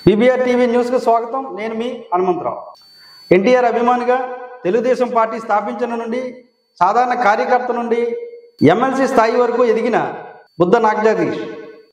BBR TV news కు స్వాగతం. నేను మీ హనుమంతరావు. ఎన్టీఆర్ అభిమానిగా తెలుగుదేశం పార్టీ స్థాపించిన నుండి సాధారణ కార్యకర్త నుండి ఎమ్మెల్సీ స్థాయి వరకు ఎదిగిన బుద్ధ నాగజగదీష్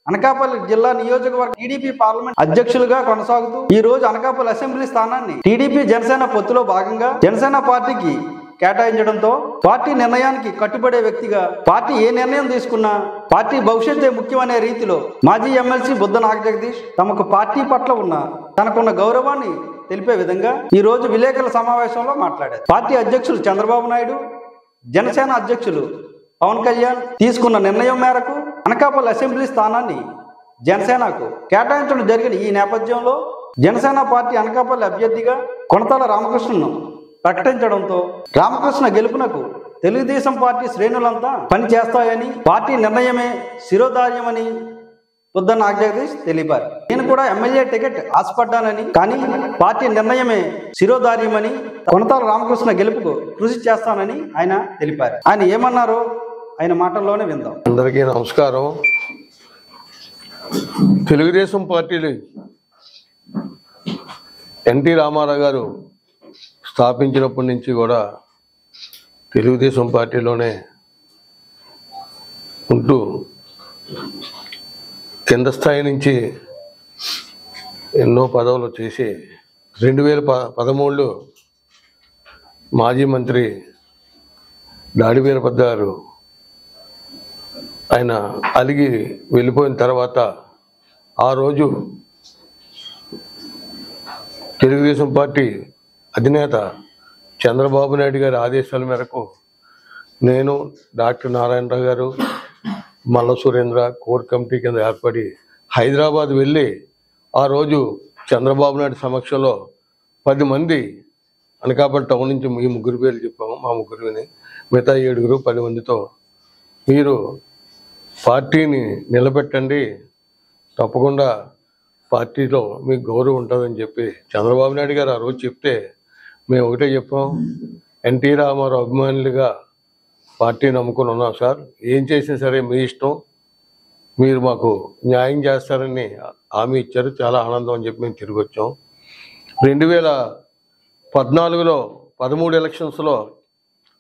అనకాపల్లి జిల్లా నియోజకవర్గ టీడీపీ పార్లమెంట్ అధ్యక్షులుగా కొనసాగుతూ ఈ రోజు అనకాపల్లి అసెంబ్లీ స్థానాన్ని టీడీపీ జనసేన పొత్తులో భాగంగా జనసేన పార్టీకి కేటాయించడంతో పార్టీ నిర్ణయానికి కట్టుబడే వ్యక్తిగా పార్టీ ఏ నిర్ణయం తీసుకున్నా పార్టీ భవిష్యత్తే ముఖ్యమనే రీతిలో మాజీ ఎమ్మెల్సీ బుద్ధ నాగజగదీష్ తమకు పార్టీ పట్ల ఉన్న తనకున్న గౌరవాన్ని తెలిపే విధంగా ఈ రోజు విలేకరుల సమావేశంలో మాట్లాడారు. పార్టీ అధ్యక్షులు చంద్రబాబు నాయుడు, జనసేన అధ్యక్షులు పవన్ కళ్యాణ్ తీసుకున్న నిర్ణయం మేరకు అనకాపల్లి అసెంబ్లీ స్థానాన్ని జనసేనకు కేటాయించడం జరిగిన ఈ నేపథ్యంలో జనసేన పార్టీ అనకాపల్లి అభ్యర్థిగా కొనతాల రామకృష్ణను ప్రకటించడంతో రామకృష్ణ గెలుపునకు తెలుగుదేశం పార్టీ శ్రేణులంతా పనిచేస్తాయని, పార్టీ నిర్ణయమే శిరోధార్యమని బుద్ధ నాగజగదీష్ తెలిపారు. నేను కూడా ఎమ్మెల్యే టికెట్ ఆశపడ్డానని, కానీ పార్టీ నిర్ణయమే శిరోధార్యమని, కొనతాల రామకృష్ణ గెలుపుకు కృషి చేస్తానని ఆయన తెలిపారు. ఆయన ఏమన్నారో ఆయన మాటల్లోనే విందాం. అందరికీ నమస్కారం. తెలుగుదేశం పార్టీలు ఎన్టీ రామారావు గారు స్థాపించినప్పటి నుంచి కూడా తెలుగుదేశం పార్టీలోనే ఉంటూ కింద స్థాయి నుంచి ఎన్నో పదవులు చేసి 2013లో మాజీ మంత్రి దాడి వీరభద్ర గారు ఆయన అలిగి వెళ్ళిపోయిన తర్వాత ఆ రోజు తెలుగుదేశం పార్టీ అధినేత చంద్రబాబు నాయుడు గారి ఆదేశాల మేరకు నేను, డాక్టర్ నారాయణరావు గారు, మల్ల సురేంద్ర కోర్ కమిటీ కింద ఏర్పడి హైదరాబాద్ వెళ్ళి ఆ రోజు చంద్రబాబు నాయుడు సమక్షంలో 10 మంది అనకాపల్లి టౌన్ నుంచి ఈ ముగ్గురు పేర్లు చెప్పాము. మా ముగ్గురిని మిగతా 7 10 మందితో మీరు పార్టీని నిలబెట్టండి, తప్పకుండా పార్టీలో మీకు గౌరవం ఉంటుందని చెప్పి చంద్రబాబు నాయుడు గారు ఆ రోజు చెప్తే మేము ఒకటే చెప్పాం, ఎన్టీ రామారావు అభిమానులుగా పార్టీ నమ్ముకుని ఉన్నాం సార్, ఏం చేసినా సరే మీ ఇష్టం, మీరు మాకు న్యాయం చేస్తారని హామీ ఇచ్చారు. చాలా ఆనందం అని చెప్పి మేము తిరిగి వచ్చాం. 2014లో 13 ఎలక్షన్స్లో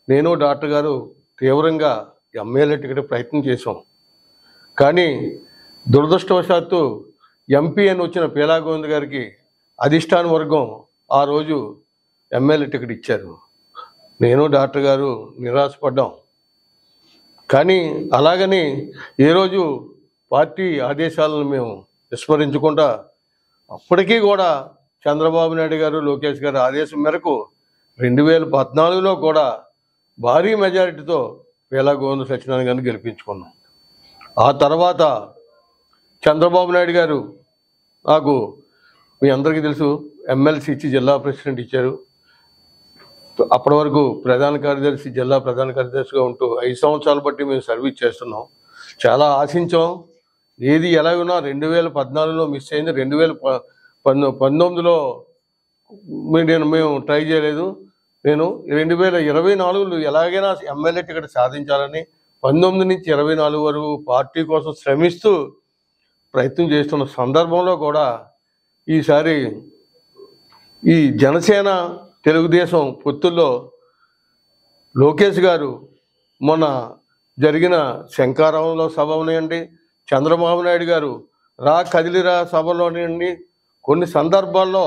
నేను డాక్టర్ గారు తీవ్రంగా ఎమ్మెల్యే టికెట్ ప్రయత్నం చేసాం. కానీ దురదృష్టవశాత్తు ఎంపీ అని వచ్చిన పీలా గోవింద్ గారికి అధిష్టాన వర్గం ఆ రోజు ఎమ్మెల్యే టికెట్ ఇచ్చారు. నేను డాక్టర్ గారు నిరాశపడ్డాం. కానీ అలాగని ఏ రోజు పార్టీ ఆదేశాలను మేము విస్మరించకుండా అప్పటికీ కూడా చంద్రబాబు నాయుడు గారు, లోకేష్ గారు ఆదేశం మేరకు 2014లో కూడా భారీ మెజారిటీతో పీలా గోవింద సత్యనారాయణ గారిని గెలిపించుకున్నాం. ఆ తర్వాత చంద్రబాబు నాయుడు గారు నాకు మీ అందరికీ తెలుసు ఎమ్మెల్సీ ఇచ్చి జిల్లా ప్రెసిడెంట్ ఇచ్చారు. అప్పటి వరకు ప్రధాన కార్యదర్శి, జిల్లా ప్రధాన కార్యదర్శిగా ఉంటూ 5 సంవత్సరాలు బట్టి మేము సర్వీస్ చేస్తున్నాం. చాలా ఆశించాం. ఏది ఎలాగున్నా 2014లో మిస్ అయింది. 2019లో మేము ట్రై చేయలేదు. నేను 2024లో ఎలాగైనా ఎమ్మెల్యే టికెట్ సాధించాలని 19 నుంచి 24 వరకు పార్టీ కోసం శ్రమిస్తూ ప్రయత్నం చేస్తున్న సందర్భంలో కూడా ఈసారి ఈ జనసేన తెలుగుదేశం పొత్తుల్లో లోకేష్ గారు మొన్న జరిగిన శంకారావంలో సభ ఉన్నాయండి, చంద్రబాబు నాయుడు గారు కదిలిరా సభలోనండి, కొన్ని సందర్భాల్లో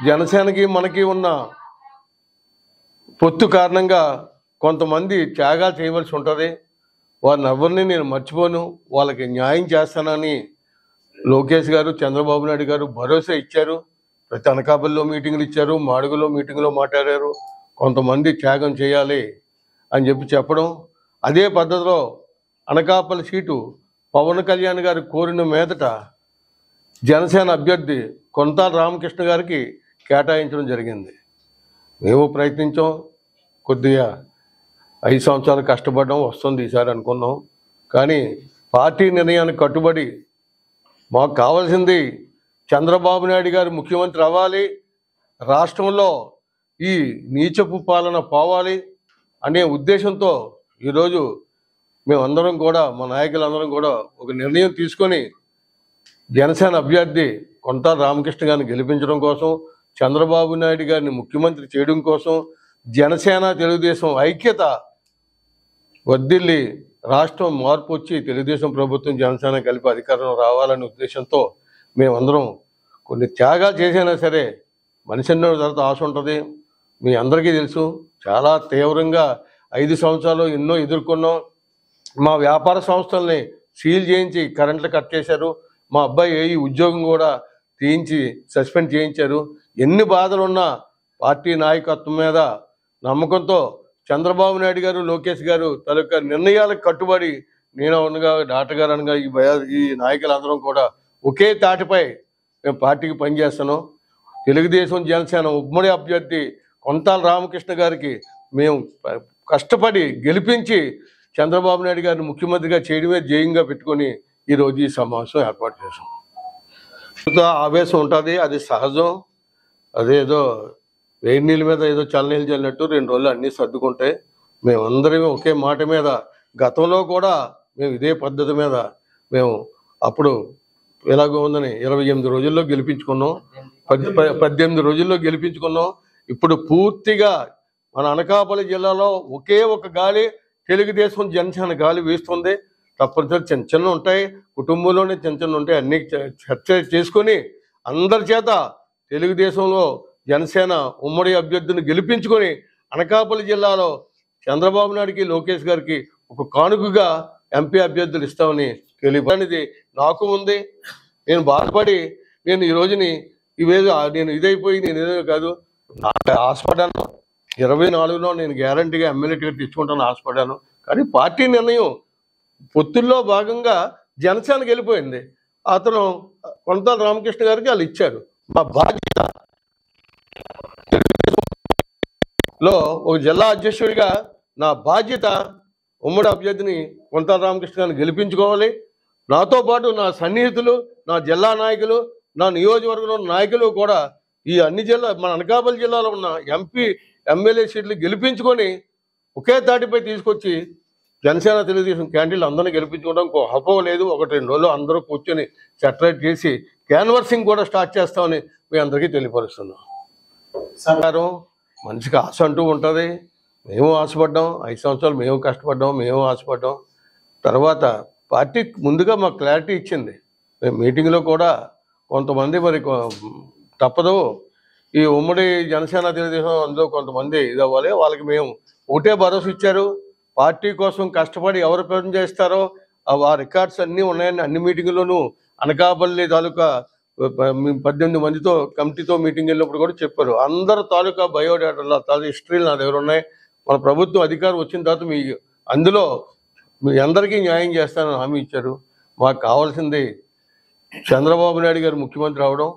జనసేనకి మనకి ఉన్న పొత్తు కారణంగా కొంతమంది త్యాగాలు చేయవలసి ఉంటుంది. వారిని ఎవరిని నేను మర్చిపోను, వాళ్ళకి న్యాయం చేస్తానని లోకేష్ గారు, చంద్రబాబు నాయుడు గారు భరోసా ఇచ్చారు. ప్రతి అనకాపల్లిలో మీటింగులు ఇచ్చారు, మాడుగులో మీటింగులో మాట్లాడారు. కొంతమంది త్యాగం చేయాలి అని చెప్పడం, అదే పద్ధతిలో అనకాపల్లి సీటు పవన్ కళ్యాణ్ గారు కోరిన మీదట జనసేన అభ్యర్థి కొనతాల రామకృష్ణ గారికి కేటాయించడం జరిగింది. మేము ప్రయత్నించాం, కొద్దిగా 5 సంవత్సరాలు కష్టపడడం వస్తుంది ఈసారి అనుకున్నాం. కానీ పార్టీ నిర్ణయానికి కట్టుబడి మాకు కావాల్సింది చంద్రబాబు నాయుడు గారు ముఖ్యమంత్రి అవ్వాలి, రాష్ట్రంలో ఈ నీచపు పాలన పోవాలి అనే ఉద్దేశంతో ఈరోజు మేమందరం కూడా, మా నాయకులందరం కూడా ఒక నిర్ణయం తీసుకొని జనసేన అభ్యర్థి కొంతా రామకృష్ణ గారిని గెలిపించడం కోసం, చంద్రబాబు నాయుడు గారిని ముఖ్యమంత్రి చేయడం కోసం జనసేన తెలుగుదేశం ఐక్యత వర్ధిల్లి రాష్ట్రం మార్పు వచ్చి తెలుగుదేశం ప్రభుత్వం జనసేన కలిపి అధికారంలో రావాలనే ఉద్దేశంతో మేమందరం కొన్ని త్యాగాలు చేసినా సరే మనిషి అన్న తర్వాత ఆశ ఉంటుంది. మీ అందరికీ తెలుసు, చాలా తీవ్రంగా 5 సంవత్సరాలు ఎన్నో ఎదుర్కొన్నాం. మా వ్యాపార సంస్థల్ని సీల్ చేయించి కరెంట్లు కట్ చేశారు. మా అబ్బాయి ఏ ఉద్యోగం కూడా తీయించి సస్పెండ్ చేయించారు. ఎన్ని బాధలున్నా పార్టీ నాయకత్వం మీద నమ్మకంతో చంద్రబాబు నాయుడు గారు, లోకేష్ గారు తాలూకా నిర్ణయాలకు కట్టుబడి నేను అనగా డాక్టర్ గారు అనగా ఈ నాయకులందరం కూడా ఒకే తాటిపై మేము పార్టీకి పనిచేస్తున్నాం. తెలుగుదేశం జనసేన ఉమ్మడి అభ్యర్థి కొంతాల రామకృష్ణ గారికి మేము కష్టపడి గెలిపించి చంద్రబాబు నాయుడు గారిని ముఖ్యమంత్రిగా చేయడమే ధ్యేయంగా పెట్టుకొని ఈరోజు ఈ సమావేశం ఏర్పాటు చేశాం. ఆవేశం ఉంటుంది, అది సహజం. అదేదో వేడి నీళ్ళ మీద ఏదో చల్లనీళ్ళు చల్లినట్టు 2 రోజులు అన్నీ సర్దుకుంటాయి. మేమందరం ఒకే మాట మీద, గతంలో కూడా మేము ఇదే పద్ధతి మీద మేము అప్పుడు ఎలాగో ఉందని 28 రోజుల్లో గెలిపించుకున్నాం, 18 రోజుల్లో గెలిపించుకున్నాం. ఇప్పుడు పూర్తిగా మన అనకాపల్లి జిల్లాలో ఒకే ఒక గాలి తెలుగుదేశం జనసేన గాలి వీస్తుంది. తప్పనిసరి చిన్న చిన్న ఉంటాయి, కుటుంబంలోనే చిన్న చిన్న ఉంటాయి, అన్ని చర్చ చేసుకొని అందరి చేత తెలుగుదేశంలో జనసేన ఉమ్మడి అభ్యర్థిని గెలిపించుకొని అనకాపల్లి జిల్లాలో చంద్రబాబు నాయుడికి, లోకేష్ గారికి ఒక కానుకగా ఎంపీ అభ్యర్థులు ఇస్తామని తెలియనిది నాకు ఉంది. నేను బాధపడి నేను ఈ రోజుని ఇవేదో నేను ఇదైపోయి నేను ఏదో కాదు, నాకు ఆశపడ్డాను. 24లో నేను గ్యారంటీగా ఎమ్మెల్యే టికెట్ తెచ్చుకుంటాను ఆశపడ్డాను. కానీ పార్టీ నిర్ణయం పొత్తుల్లో భాగంగా జనసేనకి వెళ్ళిపోయింది. అతను కొంతాల రామకృష్ణ గారికి వాళ్ళు ఇచ్చారు. మా బాధ్యత లో ఒక జిల్లా అధ్యక్షుడిగా నా బాధ్యత ఉమ్మడి అభ్యర్థిని కొంతాల రామకృష్ణ గారిని గెలిపించుకోవాలి. నాతో పాటు నా సన్నిహితులు, నా జిల్లా నాయకులు, నా నియోజకవర్గంలో నాయకులు కూడా ఈ అన్ని మన అనకాపల్లి జిల్లాలో ఉన్న ఎంపీ ఎమ్మెల్యే సీట్లు గెలిపించుకొని ఒకే తాటిపై తీసుకొచ్చి జనసేన తెలుగుదేశం క్యాండిడేట్లు అందరినీ గెలిపించుకోవడం అపోలేదు. 1-2 రోజులు అందరూ కూర్చొని సెటరేట్ చేసి క్యాన్వర్సింగ్ కూడా స్టార్ట్ చేస్తామని మీ అందరికీ తెలియపరుస్తున్నాం. సర్కారం మనిషికి ఆశ అంటూ ఉంటుంది. మేము ఆశపడ్డాం, 5 సంవత్సరాలు మేము కష్టపడ్డాం, మేము ఆశపడ్డాం. తర్వాత పార్టీ ముందుగా మాకు క్లారిటీ ఇచ్చింది. మీటింగ్లో కూడా కొంతమంది మరి తప్పదు, ఈ ఉమ్మడి జనసేన తెలుగుదేశం అందులో కొంతమంది ఇది అవ్వాలి, వాళ్ళకి మేము ఒకటే భరోసా ఇచ్చారు. పార్టీ కోసం కష్టపడి ఎవరు పని చేస్తారో ఆ రికార్డ్స్ అన్నీ ఉన్నాయని అన్ని మీటింగుల్లోనూ అనకాపల్లి తాలూకా 18 మందితో కమిటీతో మీటింగ్ వెళ్ళినప్పుడు కూడా చెప్పారు. అందరు తాలూకా బయోడేటాల హిస్టరీలు నా దగ్గర ఉన్నాయి. మన ప్రభుత్వం అధికారం వచ్చిన తర్వాత అందులో మీ అందరికీ న్యాయం చేస్తానని హామీ ఇచ్చారు. మాకు కావాల్సింది చంద్రబాబు నాయుడు గారు ముఖ్యమంత్రి అవడం,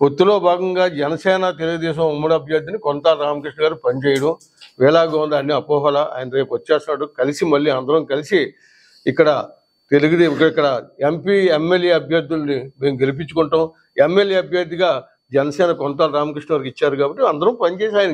పొత్తులో భాగంగా జనసేన తెలుగుదేశం ఉమ్మడి అభ్యర్థిని కొంతాల రామకృష్ణ గారు పనిచేయడం. వేలాగా ఉంది అన్ని అపోహల. ఆయన రేపు వచ్చేస్తాడు, కలిసి మళ్ళీ అందరం కలిసి ఇక్కడ ఇక్కడ ఎంపీ ఎమ్మెల్యే అభ్యర్థుల్ని మేము గెలిపించుకుంటాం. ఎమ్మెల్యే అభ్యర్థిగా జనసేన కొంతాల రామకృష్ణ గారికి ఇచ్చారు కాబట్టి అందరం పనిచేసి ఆయన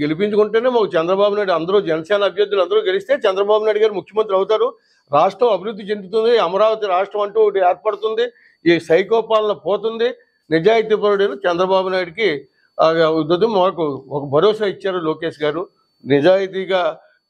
గెలిపించుకుంటేనే మాకు చంద్రబాబు నాయుడు అందరూ జనసేన అభ్యర్థులు అందరూ గెలిస్తే చంద్రబాబు నాయుడు గారు ముఖ్యమంత్రి అవుతారు. రాష్ట్రం అభివృద్ధి చెందుతుంది, అమరావతి రాష్ట్రం అంటూ ఒకటి ఏర్పడుతుంది, ఈ సైకోపాలన పోతుంది. నిజాయితీపరుడైన చంద్రబాబు నాయుడికి మాకు ఒక భరోసా ఇచ్చారు లోకేష్ గారు. నిజాయితీగా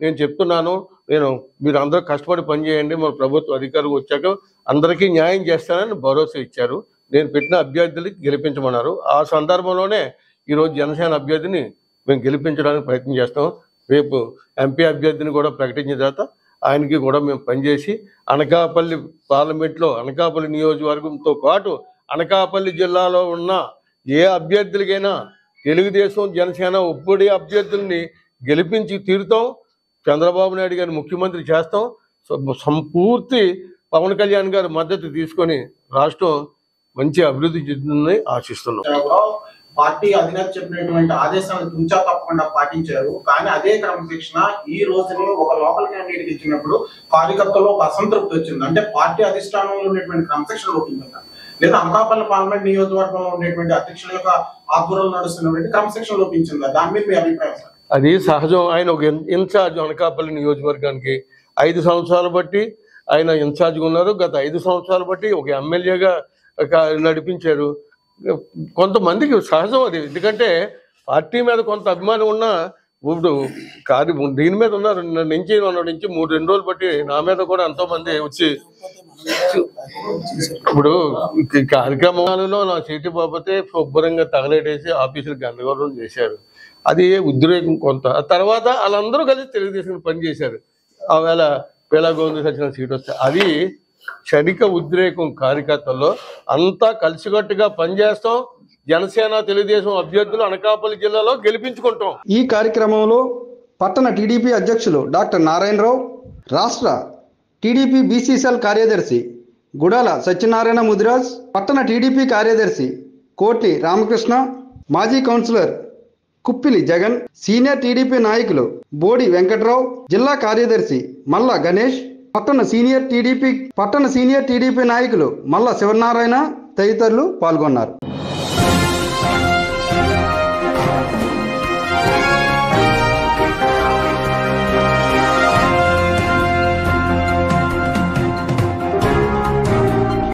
నేను చెప్తున్నాను, మీరు అందరూ కష్టపడి పనిచేయండి, మన ప్రభుత్వ అధికారులు వచ్చాక అందరికీ న్యాయం చేస్తానని భరోసా ఇచ్చారు. నేను పెట్టిన అభ్యర్థులకి గెలిపించమన్నారు. ఆ సందర్భంలోనే ఈరోజు జనసేన అభ్యర్థిని మేము గెలిపించడానికి ప్రయత్నం చేస్తాం. రేపు ఎంపీ అభ్యర్థిని కూడా ప్రకటించిన తర్వాత ఆయనకి కూడా మేము పనిచేసి అనకాపల్లి పార్లమెంట్లో అనకాపల్లి నియోజకవర్గంతో పాటు అనకాపల్లి జిల్లాలో ఉన్న ఏ అభ్యర్థులకైనా తెలుగుదేశం జనసేన ఉమ్మడి అభ్యర్థుల్ని గెలిపించి తీరుతాం. చంద్రబాబు నాయుడు గారిని ముఖ్యమంత్రి చేస్తాం. సంపూర్తి పవన్ కళ్యాణ్ గారి మద్దతు తీసుకొని రాష్ట్రం మంచి అభివృద్ధి చెందుతుందని ఆశిస్తున్నాం. పార్టీ అధినేత చెప్పినటువంటి ఆదేశాలను తుంచా తప్పకుండా పాటించారు. కానీ అదే క్రమశిక్షణ ఈ రోజుని ఒక లోకల్ క్యాండిడేట్ ఇచ్చినప్పుడు కార్యకర్తల్లో ఒక అసంతృప్తి వచ్చింది. అంటే పార్టీ అధిష్టానంలో ఉన్నటువంటి క్రమశిక్షణ లోపించిందా, లేదా అనకాపల్లి పార్లమెంట్ నియోజకవర్గంలో ఉండేటువంటి అధ్యక్షుల యొక్క ఆధ్వర్యంలో నడుస్తున్నటువంటి క్రమశిక్షణ లోపించిందా? దాని మీద మీ అభిప్రాయం సార్? అది సహజం. ఆయన ఒక ఇన్ఛార్జ్ అనకాపల్లి నియోజకవర్గానికి 5 సంవత్సరాలు బట్టి ఆయన ఇన్ఛార్జ్గా ఉన్నారు. గత 5 సంవత్సరాలు బట్టి ఒక ఎమ్మెల్యేగా నడిపించారు. కొంతమందికి సహజం అది, ఎందుకంటే పార్టీ మీద కొంత అభిమానం ఉన్నా ఇప్పుడు కాదు దీని మీద ఉన్నారు నుంచి 2 రోజులు బట్టి నా మీద కూడా ఎంతో మంది వచ్చి ఇప్పుడు కార్యక్రమాలలో నా సీటు పోతే శుభ్రంగా తగలేటేసి ఆఫీసులు గందరగోళం చేశారు. అది ఉద్రేకం కొంత. తర్వాత వాళ్ళందరూ కలిసి తెలుగుదేశం పనిచేశారు. ఆవేళ పేలా గోవింద సచిన సీట్ వస్తే అది క్షణిక ఉద్రేకం. కార్యకర్తల్లో అంతా కలిసికట్టుగా పనిచేస్తాం. జనసేన తెలుగుదేశం అభ్యర్థులు అనకాపల్లి జిల్లాలో గెలిపించుకుంటాం. ఈ కార్యక్రమంలో పట్టణ టీడీపీ అధ్యక్షులు డాక్టర్ నారాయణరావు, రాష్ట్ర టీడీపీ బీసీసీఎల్ కార్యదర్శి గుడాల సత్యనారాయణ ముదిరాజ్, పట్టణ టీడీపీ కార్యదర్శి కోటి రామకృష్ణ, మాజీ councillor Kuppili Jagan, senior TDP నాయకులు బోడి వెంకట్రావు, జిల్లా కార్యదర్శి మల్ల గణేష్, పట్టణ సీనియర్ టీడీపీ నాయకులు మల్ల శివనారాయణ తదితరులు పాల్గొన్నారు.